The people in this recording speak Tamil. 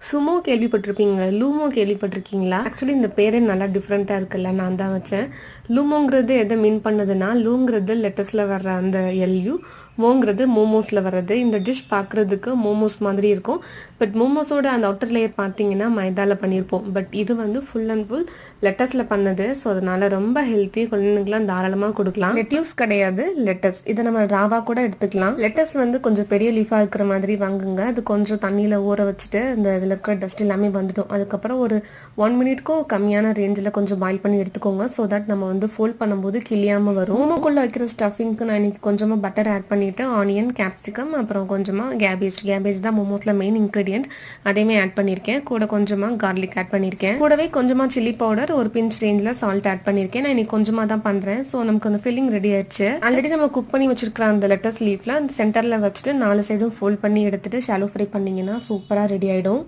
சுமோ கேள்விப்பட்டிருப்பீங்க, லூமோ கேள்விப்பட்டிருக்கீங்களா? ஆக்சுவலி இந்த பேரே நல்லா டிஃப்ரெண்ட்டாக இருக்குல்ல, நான் தான் வச்சேன். லூமோங்கிறது எதை மீன் பண்ணுதுன்னா, லூங்கிறது லெட்டஸில் வர்ற அந்த எல்யூ, மோங்கிறது மோமோஸில் வர்றது. இந்த டிஷ் பார்க்குறதுக்கு மோமோஸ் மாதிரி இருக்கும். பட் மோமோஸோட அந்த அவுட்டர் லேயர் பார்த்தீங்கன்னா மைதாவில் பண்ணியிருப்போம். பட் இது வந்து ஃபுல் அண்ட் ஃபுல் லெட்டஸில் பண்ணது. ஸோ அதனால ரொம்ப ஹெல்த்தி, குழந்தைங்களுக்குலாம் தாராளமாக கொடுக்கலாம். லெட்யூஸ் கிடையாது, லெட்டஸ். இதை நம்ம ராவா கூட எடுத்துக்கலாம். லெட்டஸ் வந்து கொஞ்சம் பெரிய லீஃபாக இருக்கிற மாதிரி வாங்குங்க. அது கொஞ்சம் தண்ணியில் ஊற வச்சுட்டு இந்த இதில் இருக்கிற டஸ்ட் எல்லாமே வந்துடும். அதுக்கப்புறம் ஒரு 1 மினிட்க்கும் கம்மியான ரேஞ்சில் கொஞ்சம் பாயில் பண்ணி எடுத்துக்கோங்க. ஸோ தட் நம்ம வந்து ஃபோல்ட் பண்ணும்போது கிளியாமல் வரும். மோமோக்குள்ளே வைக்கிற ஸ்டஃபிங்க்கு நான் இன்னைக்கு கொஞ்சமாக பட்டர் ஆட் பண்ணிவிட்டு ஆனியன், கேப்சிகம், அப்புறம் கொஞ்சமாக கேபேஜ் தான் மோமோஸில் மெயின் இன்க்ரீடியன்ட், அதையுமே ஆட் பண்ணியிருக்கேன். கூட கொஞ்சமாக கார்லிக் ஆட் பண்ணியிருக்கேன். கூடவே கொஞ்சமாக சில்லி பவுடர், ஒரு பிஞ்ச் ரேஞ்சில் சால்ட் ஆட் பண்ணியிருக்கேன். நான் இன்னைக்கு கொஞ்சமாக தான் பண்ணுறேன். ஸோ நமக்கு அந்த ஃபில்லிங் ரெடி ஆயிடுச்சு. ஆல்ரெடி நம்ம குக் பண்ணி வச்சிருக்கிற அந்த லெட்டஸ் லீஃப்ல அந்த சென்டரில் வச்சுட்டு 4 சைடும் ஃபோல்ட் பண்ணி எடுத்துட்டு ஷாலோ ஃப்ரை பண்ணிங்கன்னா சூப்பராக ரெடி ஆகிடும்.